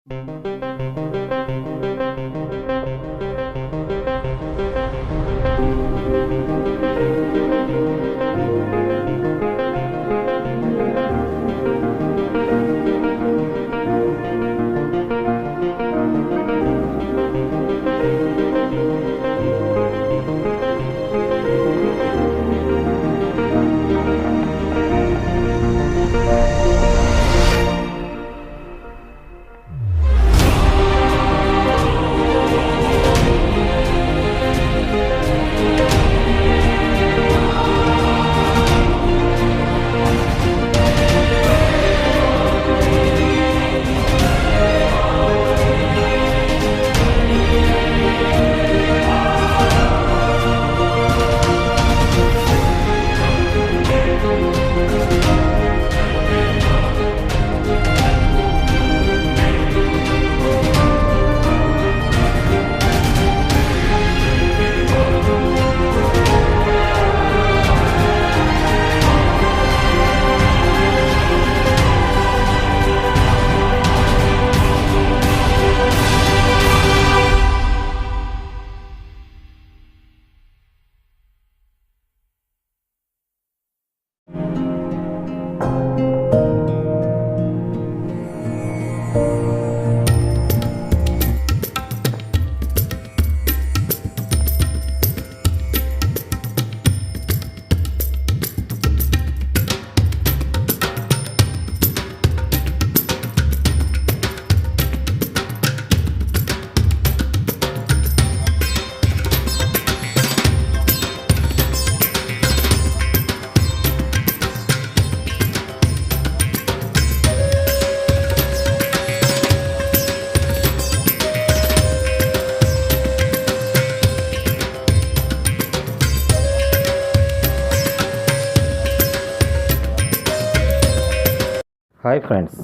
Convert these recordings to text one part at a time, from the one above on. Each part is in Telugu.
హాయ్ ఫ్రెండ్స్,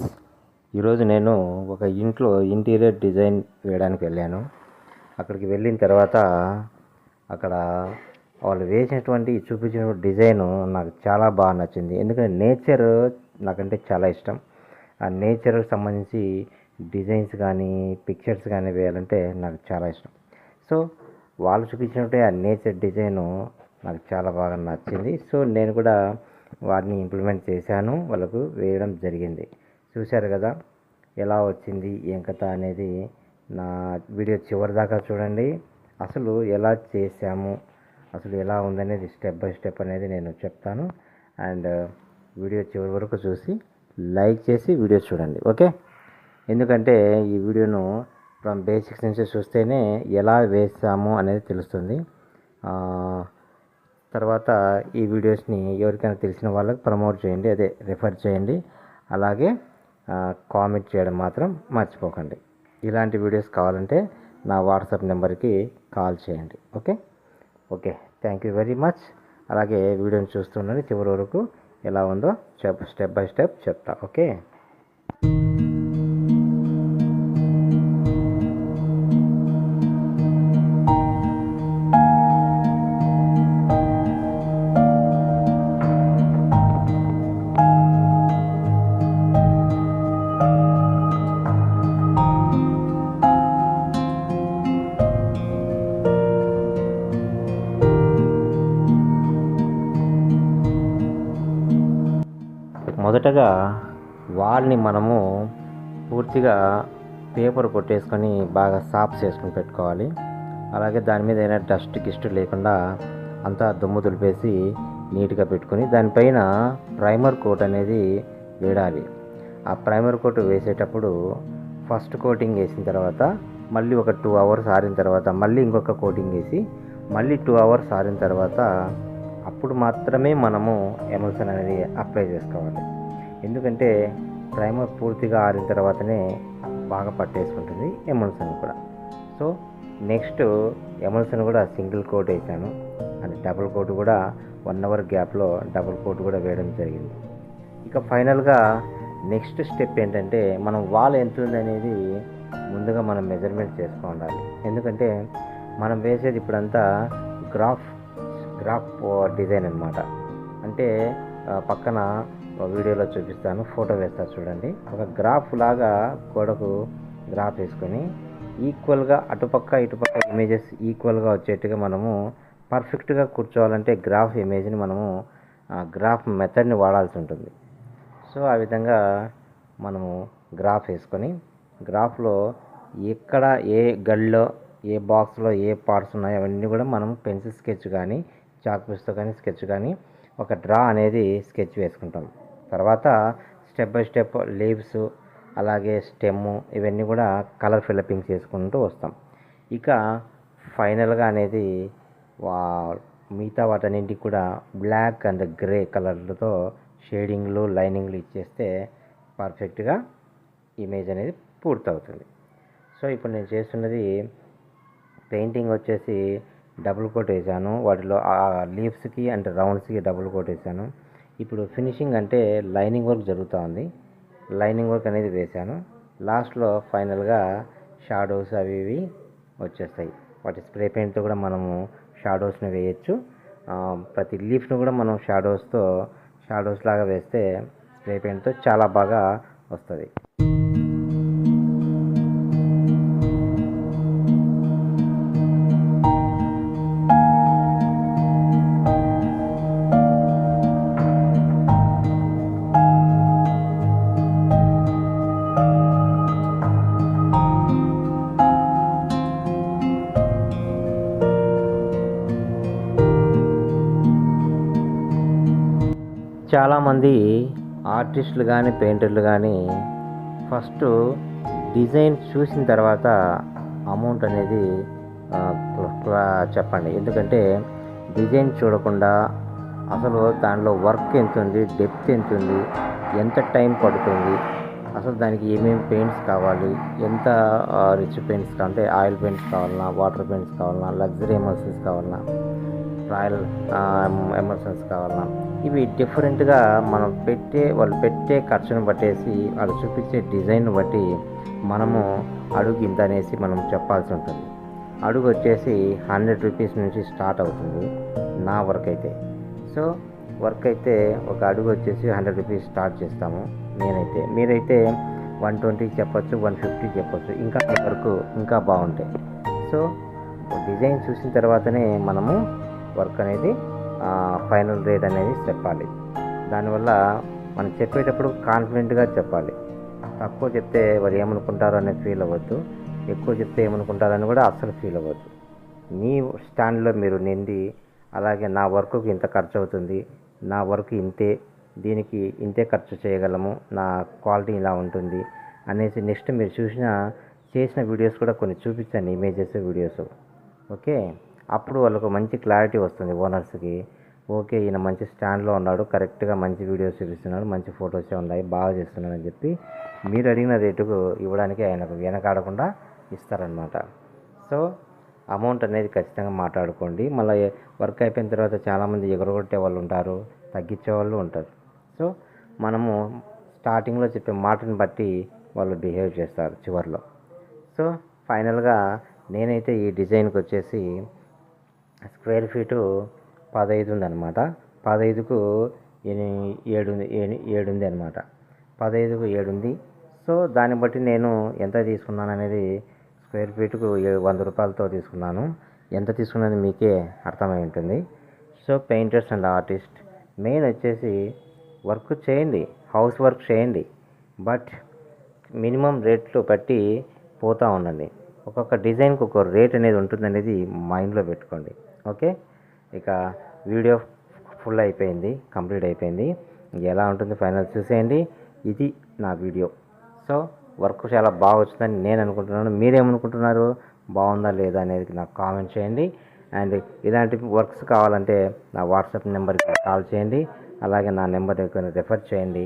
ఈరోజు నేను ఒక ఇంట్లో ఇంటీరియర్ డిజైన్ వేయడానికి వెళ్ళాను. అక్కడికి వెళ్ళిన తర్వాత అక్కడ వాళ్ళు వేసినటువంటి చూపించిన డిజైన్ నాకు చాలా బాగా నచ్చింది. ఎందుకంటే నేచర్ నాకంటే చాలా ఇష్టం. ఆ నేచర్కి సంబంధించి డిజైన్స్ కానీ పిక్చర్స్ కానీ వేయాలంటే నాకు చాలా ఇష్టం. సో వాళ్ళు చూపించినట్టే ఆ నేచర్ డిజైను నాకు చాలా బాగా నచ్చింది. సో నేను కూడా వాటిని ఇంప్లిమెంట్ చేశాను, వాళ్ళకు వేయడం జరిగింది. చూశారు కదా ఎలా వచ్చింది ఏం కథ అనేది. నా వీడియో చివరి దాకా చూడండి. అసలు ఎలా చేశాము, అసలు ఎలా ఉందనేది స్టెప్ బై స్టెప్ అనేది నేను చెప్తాను. అండ్ వీడియో చివరి వరకు చూసి లైక్ చేసి వీడియో చూడండి, ఓకే? ఎందుకంటే ఈ వీడియోను ఫ్రమ్ బేసిక్స్ నుంచి చూస్తేనే ఎలా వేసాము అనేది తెలుస్తుంది. తర్వాత ఈ వీడియోస్ని ఎవరికైనా తెలిసిన వాళ్ళకి ప్రమోట్ చేయండి, అదే రిఫర్ చేయండి. అలాగే కామెంట్ చేయడం మాత్రం మర్చిపోకండి. ఇలాంటి వీడియోస్ కావాలంటే నా వాట్సాప్ నెంబర్కి కాల్ చేయండి, okay. Thank you very much. అలాగే వీడియోని చూస్తుండండి, చివరి వరకు ఎలా ఉందో స్టెప్ బై స్టెప్ చెప్తా, ఓకే? మొదటగా వాల్ని మనము పూర్తిగా పేపర్ కొట్టేసుకొని బాగా సాఫ్ చేసుకొని పెట్టుకోవాలి. అలాగే దాని మీద ఏదైనా డస్ట్ గిస్ట్ లేకుండా అంతా దుమ్ము దులిపేసి నీట్గా పెట్టుకొని దానిపైన ప్రైమర్ కోట్ అనేది వేయాలి. ఆ ప్రైమర్ కోట్ వేసేటప్పుడు ఫస్ట్ కోటింగ్ వేసిన తర్వాత మళ్ళీ ఒక 2 hours ఆరిన తర్వాత మళ్ళీ ఇంకొక కోటింగ్ వేసి మళ్ళీ 2 hours ఆరిన తర్వాత అప్పుడు మాత్రమే మనము ఎమల్షన్ అనేది అప్లై చేసుకోవాలి. ఎందుకంటే ప్రైమర్ పూర్తిగా ఆరిన తర్వాతనే బాగా పట్టేసుకుంటుంది ఎమల్షన్ కూడా. సో నెక్స్ట్ ఎమల్షన్ కూడా సింగిల్ కోట్ వేసాను, అంటే డబుల్ కోట్ కూడా 1 hour గ్యాప్లో డబుల్ కోట్ కూడా వేయడం జరిగింది. ఇక ఫైనల్గా నెక్స్ట్ స్టెప్ ఏంటంటే మనం వాల్ ఎంత ఉంది అనేది ముందుగా మనం మెజర్మెంట్ చేసుకోవాలి. ఎందుకంటే మనం వేసేది ఇప్పుడంతా గ్రాఫ్ డిజైన్ అన్నమాట. అంటే పక్కన వీడియోలో చూపిస్తాను, ఫోటో వేస్తా చూడండి. ఒక గ్రాఫ్ లాగా గోడకు గ్రాఫ్ వేసుకొని ఈక్వల్గా అటుపక్క ఇటుపక్క ఇమేజెస్ ఈక్వల్గా వచ్చేట్టుగా మనము పర్ఫెక్ట్గా కూర్చోవాలంటే గ్రాఫ్ ఇమేజ్ని మనము గ్రాఫ్ మెథడ్ని వాడాల్సి ఉంటుంది. సో ఆ విధంగా మనము గ్రాఫ్ వేసుకొని గ్రాఫ్లో ఎక్కడ ఏ గడిలో ఏ బాక్స్లో ఏ పార్ట్స్ ఉన్నాయో అవన్నీ కూడా మనం పెన్సిల్ స్కెచ్ కానీ చాక్ పీస్తో కానీ స్కెచ్ కానీ ఒక డ్రా అనేది స్కెచ్ వేసుకుంటాం. తర్వాత స్టెప్ బై స్టెప్ లీవ్స్ అలాగే స్టెమ్ ఇవన్నీ కూడా కలర్ ఫిలపింగ్ చేసుకుంటూ వస్తాం. ఇక ఫైనల్గా అనేది మిగతా వాటన్నింటికి కూడా బ్లాక్ అండ్ గ్రే కలర్లతో షేడింగ్లు లైనింగ్లు ఇచ్చేస్తే పర్ఫెక్ట్గా ఇమేజ్ అనేది పూర్తవుతుంది. సో ఇప్పుడు నేను చేస్తున్నది పెయింటింగ్ వచ్చేసి డబుల్ కోట్ వేసాను, వాటిలో ఆ లీవ్స్కి అండ్ రౌండ్స్కి డబుల్ కోట్ వేసాను. ఇప్పుడు ఫినిషింగ్ అంటే లైనింగ్ వర్క్ జరుగుతూ ఉంది. లైనింగ్ వర్క్ అనేది వేసాను. లాస్ట్లో ఫైనల్గా షాడోస్ అవి ఇవి వచ్చేస్తాయి. వాటి స్ప్రే పెయింట్తో కూడా మనము షాడోస్ని వేయచ్చు. ప్రతి లీఫ్ను కూడా మనం షాడోస్ లాగా వేస్తే స్ప్రే పెయింట్తో చాలా బాగా వస్తుంది. చాలామంది ఆర్టిస్టులు కానీ పెయింటర్లు కానీ ఫస్ట్ డిజైన్ చూసిన తర్వాత అమౌంట్ అనేది చెప్పండి. ఎందుకంటే డిజైన్ చూడకుండా అసలు దానిలో వర్క్ ఎంత ఉంది, డెప్త్ ఎంత ఉంది, ఎంత టైం పడుతుంది, అసలు దానికి ఏమేమి పెయింట్స్ కావాలి, ఎంత రిచ్ పెయింట్స్ అంటే ఆయిల్ పెయింట్స్ కావాలన్నా, వాటర్ పెయింట్స్ కావాలన్నా, లగ్జరీ ఎమల్షన్స్ కావాలన్నా, రాయల్ ఎమల్షన్స్ కావాలన్నా, ఇవి డిఫరెంట్గా వాళ్ళు పెట్టే ఖర్చును బట్టేసి వాళ్ళు చూపించే డిజైన్ బట్టి మనము అడుగు ఇంత అనేసి మనం చెప్పాల్సి ఉంటుంది. అడుగు వచ్చేసి 100 రూపీస్ నుంచి స్టార్ట్ అవుతుంది నా వర్క్ అయితే. సో వర్క్ అయితే ఒక అడుగు వచ్చేసి 100 రూపీస్ స్టార్ట్ చేస్తాము నేనైతే. మీరైతే 120 చెప్పచ్చు, 150 చెప్పచ్చు, ఇంకా వరకు ఇంకా బాగుంటాయి. సో డిజైన్ చూసిన తర్వాతనే మనము వర్క్ అనేది ఫైనల్ రేట్ అనేది చెప్పాలి. దానివల్ల మనం చెప్పేటప్పుడు కాన్ఫిడెంట్గా చెప్పాలి. తక్కువ చెప్తే వారు ఏమనుకుంటారో అనేది ఫీల్ అవ్వద్దు, ఎక్కువ చెప్తే ఏమనుకుంటారని కూడా అస్సలు ఫీల్ అవ్వద్దు. మీ స్టాండ్లో మీరు నిండి అలాగే నా వర్క్కి ఇంత ఖర్చు అవుతుంది, నా వర్క్ ఇంతే, దీనికి ఇంతే ఖర్చు చేయగలము, నా క్వాలిటీ ఇలా ఉంటుంది అనేసి నెక్స్ట్ మీరు చేసిన వీడియోస్ కూడా కొన్ని చూపించండి, ఇమేజెస్ వీడియోస్. ఓకే, అప్పుడు వాళ్ళకు మంచి క్లారిటీ వస్తుంది ఓనర్స్కి. ఓకే, ఈయన మంచి స్టాండ్లో ఉన్నాడు, కరెక్ట్గా మంచి వీడియోస్ చూపిస్తున్నాడు, మంచి ఫొటోసే ఉన్నాయి, బాగా చేస్తున్నాడు అని చెప్పి మీరు అడిగిన రేటుకు ఇవ్వడానికి ఆయనకు వెనకాడకుండా ఇస్తారనమాట. సో అమౌంట్ అనేది ఖచ్చితంగా మాట్లాడుకోండి. మళ్ళీ వర్క్ అయిపోయిన తర్వాత చాలామంది ఎగరగొట్టే వాళ్ళు ఉంటారు, తగ్గించే వాళ్ళు ఉంటారు. సో మనము స్టార్టింగ్లో చెప్పే మాటను బట్టి వాళ్ళు బిహేవ్ చేస్తారు చివరిలో. సో ఫైనల్గా నేనైతే ఈ డిజైన్కి వచ్చేసి స్క్వేర్ ఫీటు 15 ఉందన్నమాట. 15కు 7 ఉంది అనమాట. 15కు 7 ఉంది. సో దాన్ని బట్టి నేను ఎంత తీసుకున్నాను అనేది స్క్వేర్ ఫీటుకు 100 రూపాయలతో తీసుకున్నాను. ఎంత తీసుకున్నది మీకే అర్థమై ఉంటుంది. So painters and artist main వచ్చేసి వర్క్ చేయండి, హౌస్ వర్క్ చేయండి, బట్ మినిమం రేట్లు బట్టి పోతూ ఉండండి. ఒక్కొక్క డిజైన్కి ఒక రేట్ అనేది ఉంటుందనేది మైండ్లో పెట్టుకోండి. ఓకే, ఇక వీడియో ఫుల్ అయిపోయింది, కంప్లీట్ అయిపోయింది. ఎలా ఉంటుంది ఫైనల్ చూసేయండి. ఇది నా వీడియో. సో వర్క్ చాలా బాగా వచ్చిందని నేను అనుకుంటున్నాను. మీరేమనుకుంటున్నారు, బాగుందా లేదా అనేది నాకు కామెంట్ చేయండి. అండ్ ఇలాంటి వర్క్స్ కావాలంటే నా వాట్సాప్ నెంబర్కి కాల్ చేయండి, అలాగే నా నెంబర్ రెఫర్ చేయండి.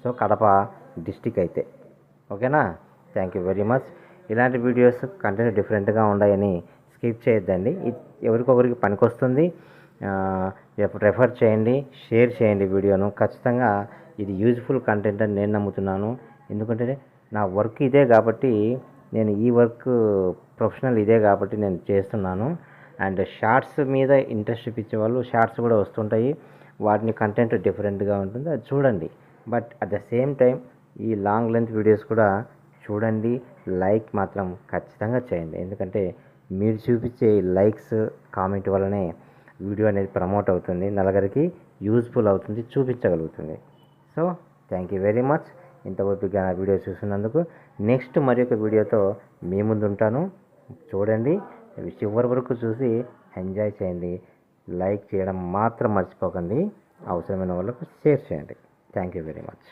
సో కడప డిస్టిక్ అయితే ఓకేనా. Thank you very much. ఇలాంటి వీడియోస్ కంటెంట్ డిఫరెంట్గా ఉన్నాయని స్కిప్ చేయొద్దండి. ఎవరికొకరికి పనికొస్తుంది. రెఫర్ చేయండి, షేర్ చేయండి వీడియోను. ఖచ్చితంగా ఇది యూజ్ఫుల్ కంటెంట్ అని నేను నమ్ముతున్నాను. ఎందుకంటే నా వర్క్ ఇదే కాబట్టి, నేను ఈ వర్క్ ప్రొఫెషనల్ ఇదే కాబట్టి నేను చేస్తున్నాను. అండ్ షార్ట్స్ మీద ఇంట్రెస్ట్ చూపించే వాళ్ళు షార్ట్స్ కూడా వస్తుంటాయి, వాటిని కంటెంట్ డిఫరెంట్గా ఉంటుంది, అది చూడండి. But at the same time ఈ లాంగ్ లెంత్ వీడియోస్ కూడా చూడండి, లైక్ మాత్రం ఖచ్చితంగా చేయండి. ఎందుకంటే మీరు చూపించే లైక్స్ కామెంట్ వల్లనే వీడియో అనేది ప్రమోట్ అవుతుంది, నలుగురికి యూజ్ఫుల్ అవుతుంది, చూపించగలుగుతుంది. So thank you very much ఇంత ఓపికగా నా వీడియో చూసినందుకు. నెక్స్ట్ మరి ఒక వీడియోతో మీ ముందు ఉంటాను. చూడండి, చివరి వరకు చూసి ఎంజాయ్ చేయండి. లైక్ చేయడం మాత్రం మర్చిపోకండి. అవసరమైన వాళ్ళకు షేర్ చేయండి. Thank you very much.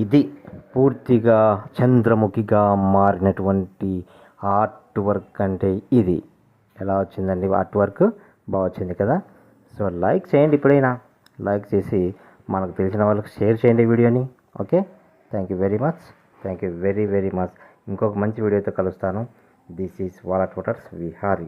ఇది పూర్తిగా చంద్రముఖిగా మారినటువంటి ఆర్ట్ వర్క్. అంటే ఇది ఎలా వచ్చిందండి ఆర్ట్ వర్క్? బాగా వచ్చింది కదా. సో లైక్ చేయండి, ఇప్పుడైనా లైక్ చేసి మనకు తెలిసిన వాళ్ళకి షేర్ చేయండి వీడియోని. Okay, thank you very much. Thank you very very much. ఇంకొక మంచి వీడియోతో కలుస్తాను. దిస్ ఈజ్ వాలా ట్విటర్స్ విహారీ.